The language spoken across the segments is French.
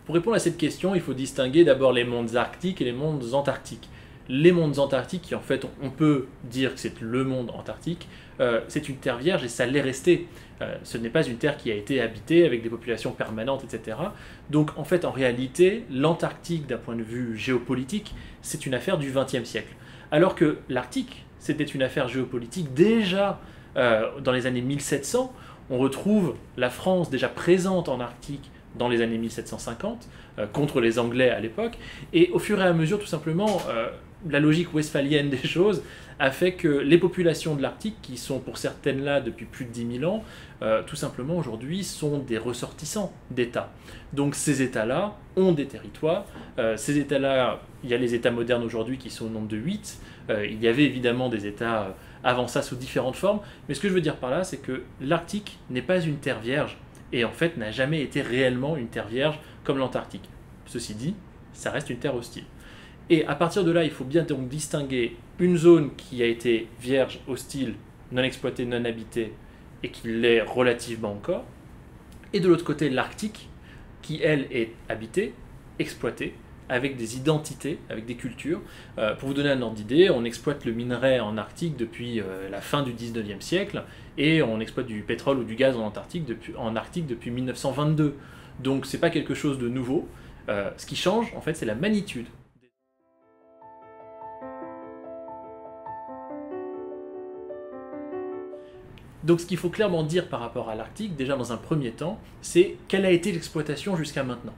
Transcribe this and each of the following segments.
Pour répondre à cette question, il faut distinguer d'abord les mondes arctiques et les mondes antarctiques. Les mondes antarctiques, qui en fait on peut dire que c'est le monde antarctique, c'est une terre vierge et ça l'est resté. Ce n'est pas une terre qui a été habitée avec des populations permanentes, etc. Donc en fait, en réalité, l'Antarctique, d'un point de vue géopolitique, c'est une affaire du XXe siècle. Alors que l'Arctique, c'était une affaire géopolitique déjà dans les années 1700. On retrouve la France déjà présente en Arctique dans les années 1750, contre les Anglais à l'époque, et au fur et à mesure, tout simplement, la logique westphalienne des choses a fait que les populations de l'Arctique, qui sont pour certaines là depuis plus de 10 000 ans, tout simplement aujourd'hui sont des ressortissants d'États. Donc ces États-là ont des territoires, ces États-là, il y a les États modernes aujourd'hui qui sont au nombre de 8, il y avait évidemment des États avant ça sous différentes formes, mais ce que je veux dire par là, c'est que l'Arctique n'est pas une terre vierge, et en fait n'a jamais été réellement une terre vierge comme l'Antarctique. Ceci dit, ça reste une terre hostile. Et à partir de là, il faut bien donc distinguer une zone qui a été vierge, hostile, non exploitée, non habitée, et qui l'est relativement encore, et de l'autre côté l'Arctique, qui elle est habitée, exploitée, avec des identités, avec des cultures. Pour vous donner un ordre d'idée, on exploite le minerai en Arctique depuis la fin du 19e siècle, et on exploite du pétrole ou du gaz en Arctique depuis 1922. Donc c'est pas quelque chose de nouveau. Ce qui change, en fait, c'est la magnitude. Donc ce qu'il faut clairement dire par rapport à l'Arctique, déjà dans un premier temps, c'est quelle a été l'exploitation jusqu'à maintenant.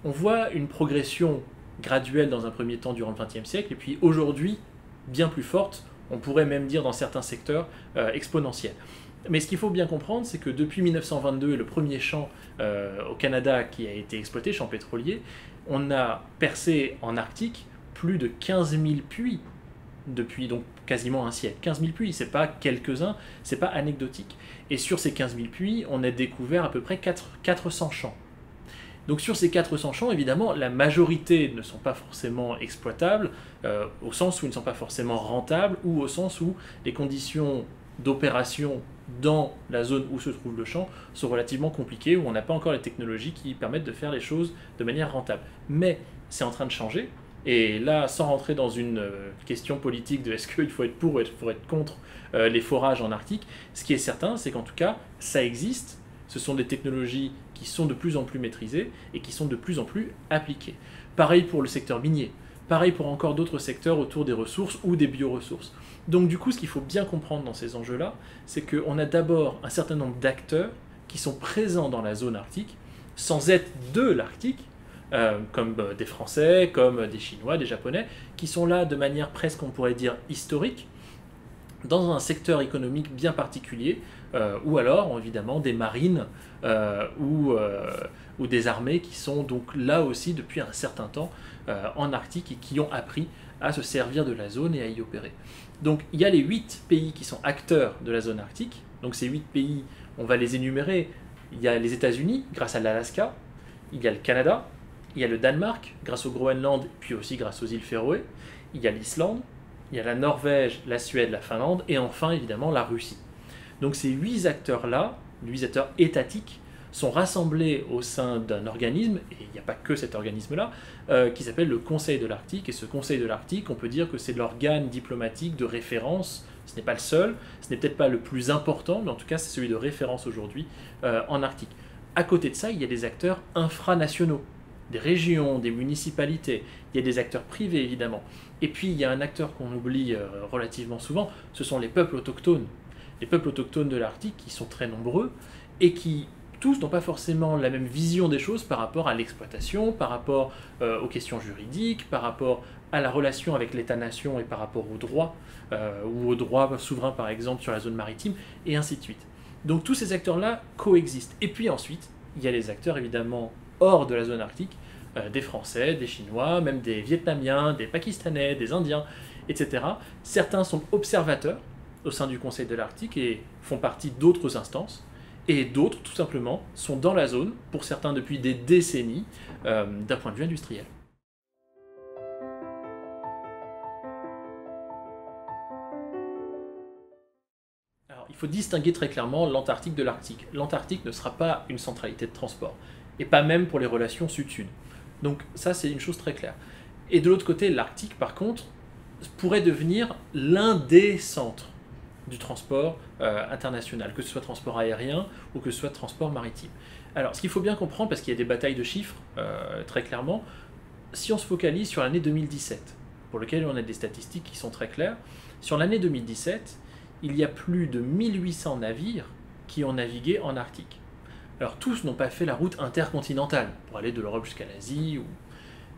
On voit une progression graduelle dans un premier temps durant le XXe siècle, et puis aujourd'hui, bien plus forte, on pourrait même dire dans certains secteurs exponentielle. Mais ce qu'il faut bien comprendre, c'est que depuis 1922 et le premier champ au Canada qui a été exploité, champ pétrolier, on a percé en Arctique plus de 15 000 puits depuis donc quasiment un siècle. 15 000 puits, c'est pas quelques-uns, c'est pas anecdotique. Et sur ces 15 000 puits, on a découvert à peu près 400 champs. Donc sur ces 400 champs, évidemment, la majorité ne sont pas forcément exploitables, au sens où ils ne sont pas forcément rentables, ou au sens où les conditions d'opération dans la zone où se trouve le champ sont relativement compliquées, où on n'a pas encore les technologies qui permettent de faire les choses de manière rentable. Mais c'est en train de changer, et là, sans rentrer dans une question politique de est-ce qu'il faut être pour ou faut être contre les forages en Arctique, ce qui est certain, c'est qu'en tout cas, ça existe, ce sont des technologies qui sont de plus en plus maîtrisées et qui sont de plus en plus appliquées. Pareil pour le secteur minier, pareil pour encore d'autres secteurs autour des ressources ou des bioressources. Donc du coup, ce qu'il faut bien comprendre dans ces enjeux-là, c'est qu'on a d'abord un certain nombre d'acteurs qui sont présents dans la zone arctique, sans être de l'Arctique, comme des Français, comme des Chinois, des Japonais, qui sont là de manière presque, on pourrait dire, historique, dans un secteur économique bien particulier, ou alors évidemment des marines ou des armées qui sont donc là aussi depuis un certain temps en Arctique et qui ont appris à se servir de la zone et à y opérer. Donc il y a les 8 pays qui sont acteurs de la zone arctique, donc ces 8 pays, on va les énumérer. Il y a les États-Unis grâce à l'Alaska, il y a le Canada, il y a le Danemark grâce au Groenland, puis aussi grâce aux îles Féroé, il y a l'Islande, il y a la Norvège, la Suède, la Finlande, et enfin évidemment la Russie. Donc ces 8 acteurs-là, 8 acteurs étatiques, sont rassemblés au sein d'un organisme, et il n'y a pas que cet organisme-là, qui s'appelle le Conseil de l'Arctique. Et ce Conseil de l'Arctique, on peut dire que c'est l'organe diplomatique de référence. Ce n'est pas le seul, ce n'est peut-être pas le plus important, mais en tout cas c'est celui de référence aujourd'hui en Arctique. À côté de ça, il y a des acteurs infranationaux, des régions, des municipalités, il y a des acteurs privés évidemment. Et puis il y a un acteur qu'on oublie relativement souvent, ce sont les peuples autochtones. Les peuples autochtones de l'Arctique qui sont très nombreux et qui tous n'ont pas forcément la même vision des choses par rapport à l'exploitation, par rapport aux questions juridiques, par rapport à la relation avec l'État-nation et par rapport aux droits, ou aux droits souverains par exemple sur la zone maritime, et ainsi de suite. Donc tous ces acteurs-là coexistent. Et puis ensuite, il y a les acteurs évidemment hors de la zone arctique, des Français, des Chinois, même des Vietnamiens, des Pakistanais, des Indiens, etc. Certains sont observateurs au sein du Conseil de l'Arctique et font partie d'autres instances, et d'autres, tout simplement, sont dans la zone, pour certains depuis des décennies, d'un point de vue industriel. Alors, il faut distinguer très clairement l'Antarctique de l'Arctique. L'Antarctique ne sera pas une centralité de transport. et pas même pour les relations sud-sud. Donc ça, c'est une chose très claire. Et de l'autre côté, l'Arctique, par contre, pourrait devenir l'un des centres du transport international, que ce soit transport aérien ou que ce soit transport maritime. Alors, ce qu'il faut bien comprendre, parce qu'il y a des batailles de chiffres, très clairement, si on se focalise sur l'année 2017, pour lequel on a des statistiques qui sont très claires, sur l'année 2017, il y a plus de 1800 navires qui ont navigué en Arctique. Alors, tous n'ont pas fait la route intercontinentale pour aller de l'Europe jusqu'à l'Asie,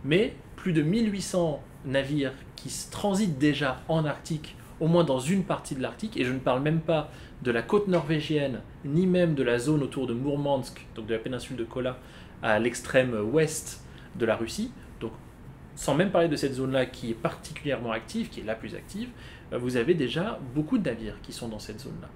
mais plus de 1800 navires qui transitent déjà en Arctique, au moins dans une partie de l'Arctique, et je ne parle même pas de la côte norvégienne, ni même de la zone autour de Mourmansk, donc de la péninsule de Kola, à l'extrême ouest de la Russie. Donc, sans même parler de cette zone-là qui est particulièrement active, qui est la plus active, vous avez déjà beaucoup de navires qui sont dans cette zone-là.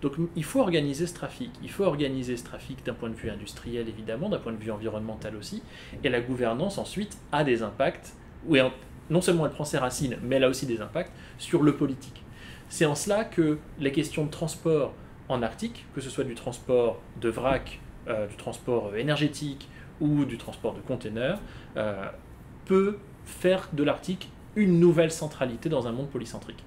Donc il faut organiser ce trafic. Il faut organiser ce trafic d'un point de vue industriel, évidemment, d'un point de vue environnemental aussi. Et la gouvernance, ensuite, a des impacts, non seulement elle prend ses racines, mais elle a aussi des impacts sur le politique. C'est en cela que les questions de transport en Arctique, que ce soit du transport de vrac, du transport énergétique ou du transport de containers, peut faire de l'Arctique une nouvelle centralité dans un monde polycentrique.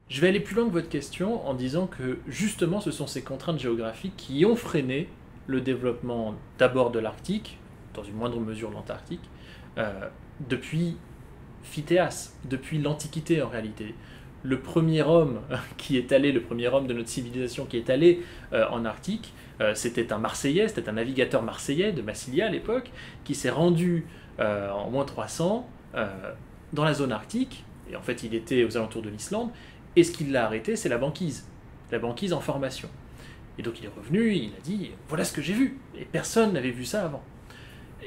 Je vais aller plus loin que votre question en disant que justement ce sont ces contraintes géographiques qui ont freiné le développement d'abord de l'Arctique, dans une moindre mesure de l'Antarctique, depuis Phidias, depuis l'Antiquité en réalité. Le premier homme le premier homme de notre civilisation qui est allé en Arctique, c'était un Marseillais, c'était un navigateur marseillais de Massilia à l'époque, qui s'est rendu en moins 300 dans la zone arctique, et en fait il était aux alentours de l'Islande, et ce qui l'a arrêté, c'est la banquise en formation. Et donc il est revenu, il a dit « voilà ce que j'ai vu », et personne n'avait vu ça avant.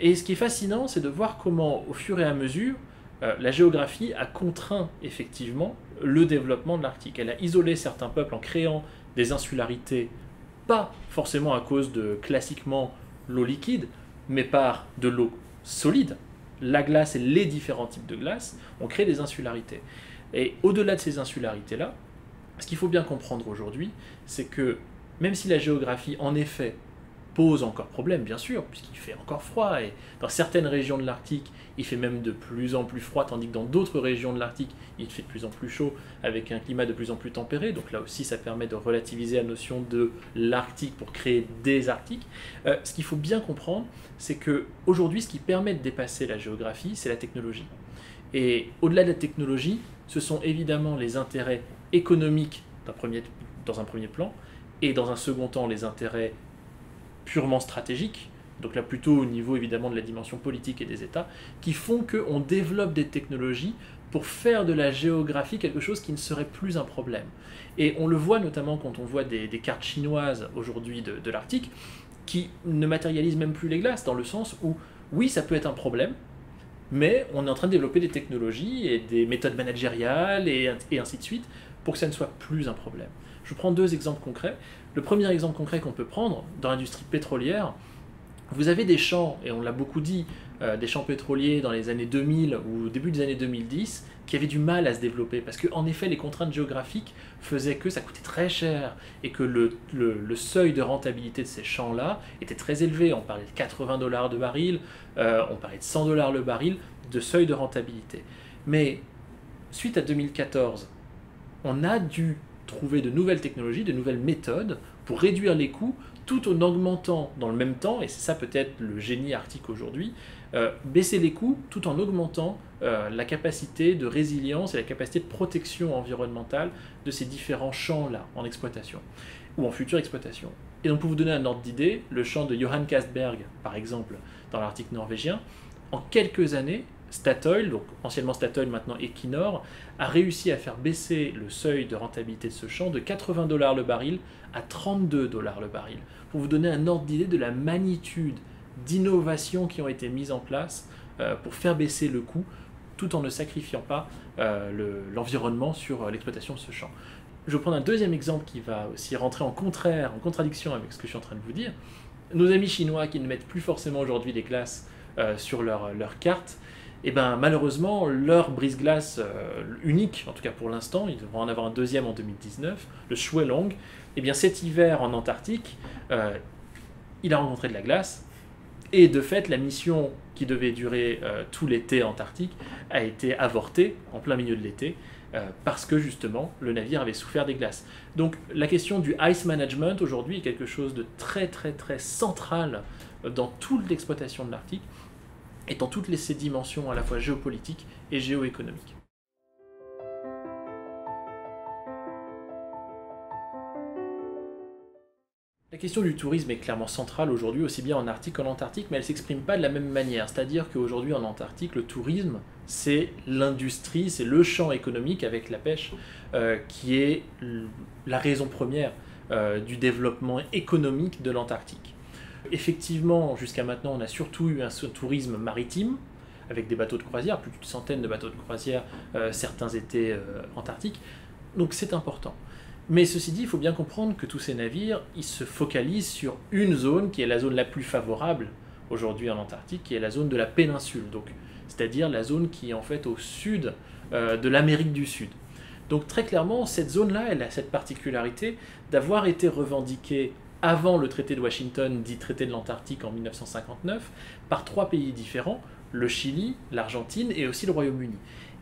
Et ce qui est fascinant, c'est de voir comment, au fur et à mesure, la géographie a contraint effectivement le développement de l'Arctique. Elle a isolé certains peuples en créant des insularités, pas forcément à cause de, classiquement, l'eau liquide, mais par de l'eau solide. La glace et les différents types de glace ont créé des insularités. Et au-delà de ces insularités-là, ce qu'il faut bien comprendre aujourd'hui, c'est que même si la géographie, en effet, pose encore problème, bien sûr, puisqu'il fait encore froid, et dans certaines régions de l'Arctique, il fait même de plus en plus froid, tandis que dans d'autres régions de l'Arctique, il fait de plus en plus chaud, avec un climat de plus en plus tempéré, donc là aussi ça permet de relativiser la notion de l'Arctique pour créer des Arctiques. Ce qu'il faut bien comprendre, c'est qu'aujourd'hui, ce qui permet de dépasser la géographie, c'est la technologie. Et au-delà de la technologie, ce sont évidemment les intérêts économiques dans un premier plan, et dans un second temps les intérêts purement stratégiques, donc là plutôt au niveau évidemment de la dimension politique et des États, qui font qu'on développe des technologies pour faire de la géographie quelque chose qui ne serait plus un problème. Et on le voit notamment quand on voit des cartes chinoises aujourd'hui de l'Arctique, qui ne matérialisent même plus les glaces, dans le sens où, oui, ça peut être un problème, mais on est en train de développer des technologies et des méthodes managériales et ainsi de suite pour que ça ne soit plus un problème. Je prends deux exemples concrets. Le premier exemple concret qu'on peut prendre, dans l'industrie pétrolière, vous avez des champs, et on l'a beaucoup dit, des champs pétroliers dans les années 2000 ou au début des années 2010, qui avaient du mal à se développer, parce qu'en effet, les contraintes géographiques faisaient que ça coûtait très cher, et que le seuil de rentabilité de ces champs-là était très élevé. On parlait de 80 $ de baril, on parlait de 100 $ le baril de seuil de rentabilité. Mais suite à 2014, on a dû trouver de nouvelles technologies, de nouvelles méthodes pour réduire les coûts tout en augmentant dans le même temps, et c'est ça peut-être le génie arctique aujourd'hui, baisser les coûts tout en augmentant la capacité de résilience et la capacité de protection environnementale de ces différents champs-là en exploitation ou en future exploitation. Et donc pour vous donner un ordre d'idée, le champ de Johan Castberg, par exemple, dans l'Arctique norvégien, en quelques années, Statoil, donc anciennement Statoil, maintenant Equinor, a réussi à faire baisser le seuil de rentabilité de ce champ de 80 $ le baril à 32 $ le baril, pour vous donner un ordre d'idée de la magnitude d'innovations qui ont été mises en place pour faire baisser le coût, tout en ne sacrifiant pas l'environnement sur l'exploitation de ce champ. Je vais prendre un deuxième exemple qui va aussi rentrer en contradiction avec ce que je suis en train de vous dire. Nos amis chinois qui ne mettent plus forcément aujourd'hui les glaces sur leur carte, et ben malheureusement, leur brise-glace unique, en tout cas pour l'instant, ils devront en avoir un deuxième en 2019, le Shuelong, et bien cet hiver en Antarctique, il a rencontré de la glace, et de fait, la mission qui devait durer tout l'été antarctique a été avortée en plein milieu de l'été, parce que justement, le navire avait souffert des glaces. Donc la question du ice management aujourd'hui est quelque chose de très très très central dans toute l'exploitation de l'Arctique, et dans toutes ces dimensions à la fois géopolitiques et géoéconomiques. La question du tourisme est clairement centrale aujourd'hui, aussi bien en Arctique qu'en Antarctique, mais elle ne s'exprime pas de la même manière. C'est-à-dire qu'aujourd'hui en Antarctique, le tourisme, c'est l'industrie, c'est le champ économique avec la pêche qui est la raison première du développement économique de l'Antarctique. Effectivement, jusqu'à maintenant, on a surtout eu un tourisme maritime, avec des bateaux de croisière, plus d'une centaine de bateaux de croisière, certains étaient antarctiques, donc c'est important. Mais ceci dit, il faut bien comprendre que tous ces navires, ils se focalisent sur une zone qui est la zone la plus favorable aujourd'hui en Antarctique, qui est la zone de la péninsule, donc c'est-à-dire la zone qui est en fait au sud de l'Amérique du Sud. Donc très clairement, cette zone-là, elle a cette particularité d'avoir été revendiquée avant le traité de Washington, dit traité de l'Antarctique en 1959, par 3 pays différents, le Chili, l'Argentine et aussi le Royaume-Uni.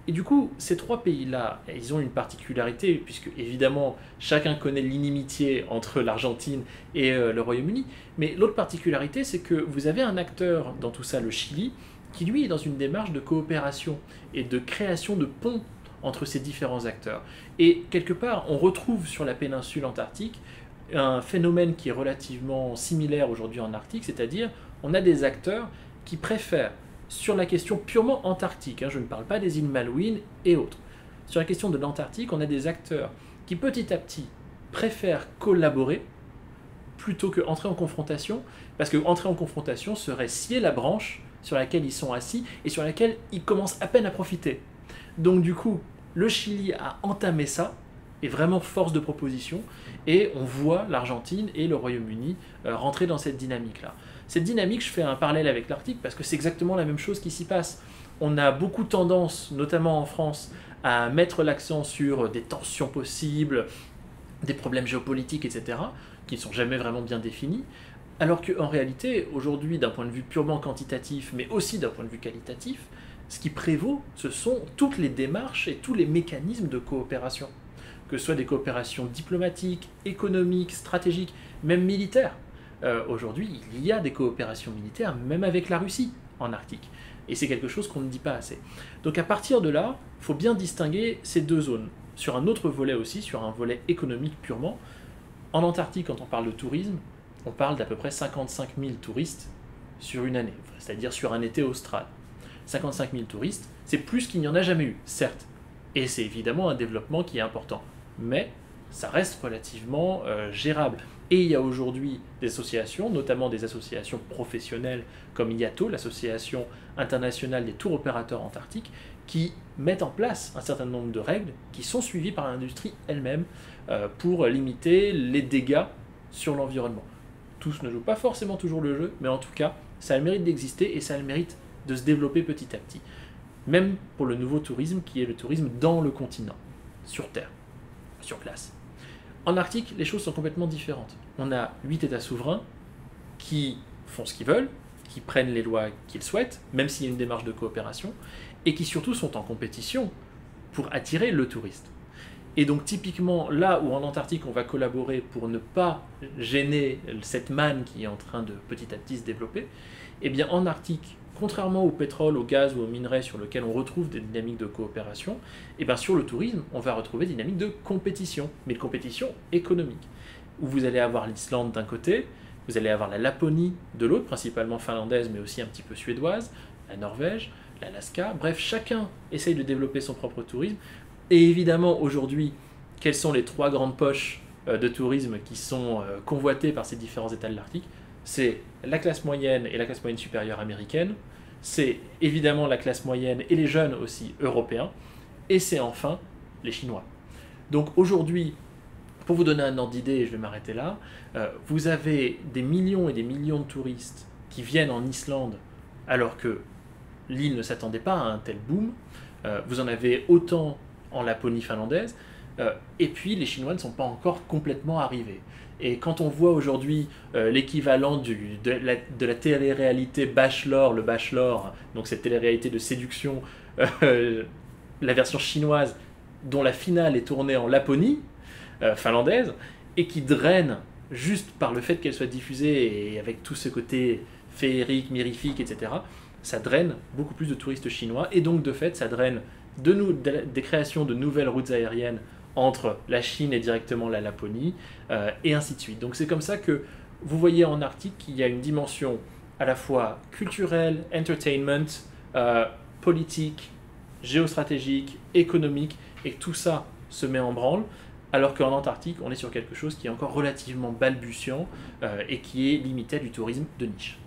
Et du coup, ces 3 pays-là, ils ont une particularité, puisque évidemment, chacun connaît l'inimitié entre l'Argentine et le Royaume-Uni, mais l'autre particularité, c'est que vous avez un acteur dans tout ça, le Chili, qui lui est dans une démarche de coopération et de création de ponts entre ces différents acteurs. Et quelque part, on retrouve sur la péninsule antarctique un phénomène qui est relativement similaire aujourd'hui en Arctique, c'est-à-dire on a des acteurs qui préfèrent, sur la question purement antarctique, je ne parle pas des îles Malouines et autres, sur la question de l'Antarctique, on a des acteurs qui petit à petit préfèrent collaborer plutôt que entrer en confrontation, parce que entrer en confrontation serait scier la branche sur laquelle ils sont assis et sur laquelle ils commencent à peine à profiter. Donc du coup, le Chili a entamé ça, est vraiment force de proposition, et on voit l'Argentine et le Royaume-Uni rentrer dans cette dynamique-là. Cette dynamique, je fais un parallèle avec l'Arctique parce que c'est exactement la même chose qui s'y passe. On a beaucoup tendance, notamment en France, à mettre l'accent sur des tensions possibles, des problèmes géopolitiques, etc., qui ne sont jamais vraiment bien définis, alors qu'en réalité, aujourd'hui, d'un point de vue purement quantitatif, mais aussi d'un point de vue qualitatif, ce qui prévaut, ce sont toutes les démarches et tous les mécanismes de coopération, que ce soit des coopérations diplomatiques, économiques, stratégiques, même militaires. Aujourd'hui, il y a des coopérations militaires, même avec la Russie, en Arctique. Et c'est quelque chose qu'on ne dit pas assez. Donc à partir de là, il faut bien distinguer ces deux zones. Sur un autre volet aussi, sur un volet économique purement, en Antarctique, quand on parle de tourisme, on parle d'à peu près 55 000 touristes sur une année, c'est-à-dire sur un été austral. 55 000 touristes, c'est plus qu'il n'y en a jamais eu, certes. Et c'est évidemment un développement qui est important. Mais ça reste relativement gérable. Et il y a aujourd'hui des associations, notamment des associations professionnelles comme IATO, l'Association internationale des tours opérateurs antarctiques, qui mettent en place un certain nombre de règles qui sont suivies par l'industrie elle-même pour limiter les dégâts sur l'environnement. Tous ne jouent pas forcément toujours le jeu, mais en tout cas, ça a le mérite d'exister et ça a le mérite de se développer petit à petit. Même pour le nouveau tourisme qui est le tourisme dans le continent, sur Terre, sur place. En Arctique, les choses sont complètement différentes. On a 8 États souverains qui font ce qu'ils veulent, qui prennent les lois qu'ils souhaitent, même s'il y a une démarche de coopération, et qui surtout sont en compétition pour attirer le touriste. Et donc typiquement, là où en Antarctique on va collaborer pour ne pas gêner cette manne qui est en train de petit à petit se développer, eh bien en Arctique, contrairement au pétrole, au gaz ou aux minerais sur lesquels on retrouve des dynamiques de coopération, et bien sur le tourisme, on va retrouver des dynamiques de compétition, mais de compétition économique, où vous allez avoir l'Islande d'un côté, vous allez avoir la Laponie de l'autre, principalement finlandaise, mais aussi un petit peu suédoise, la Norvège, l'Alaska, bref, chacun essaye de développer son propre tourisme, et évidemment aujourd'hui, quelles sont les 3 grandes poches de tourisme qui sont convoitées par ces différents États de l'Arctique? C'est la classe moyenne et la classe moyenne supérieure américaine, c'est évidemment la classe moyenne et les jeunes aussi européens, et c'est enfin les Chinois. Donc aujourd'hui, pour vous donner un ordre d'idée, et je vais m'arrêter là, vous avez des millions et des millions de touristes qui viennent en Islande, alors que l'île ne s'attendait pas à un tel boom. Vous en avez autant en Laponie finlandaise, et puis les Chinois ne sont pas encore complètement arrivés. Et quand on voit aujourd'hui l'équivalent de la télé-réalité Bachelor, le Bachelor, donc cette télé-réalité de séduction, la version chinoise, dont la finale est tournée en Laponie finlandaise, et qui draine juste par le fait qu'elle soit diffusée et avec tout ce côté féerique, mirifique, etc., ça draine beaucoup plus de touristes chinois, et donc de fait ça draine des créations de nouvelles routes aériennes entre la Chine et directement la Laponie, et ainsi de suite. Donc c'est comme ça que vous voyez en Arctique qu'il y a une dimension à la fois culturelle, entertainment, politique, géostratégique, économique, et que tout ça se met en branle, alors qu'en Antarctique, on est sur quelque chose qui est encore relativement balbutiant et qui est limité à du tourisme de niche.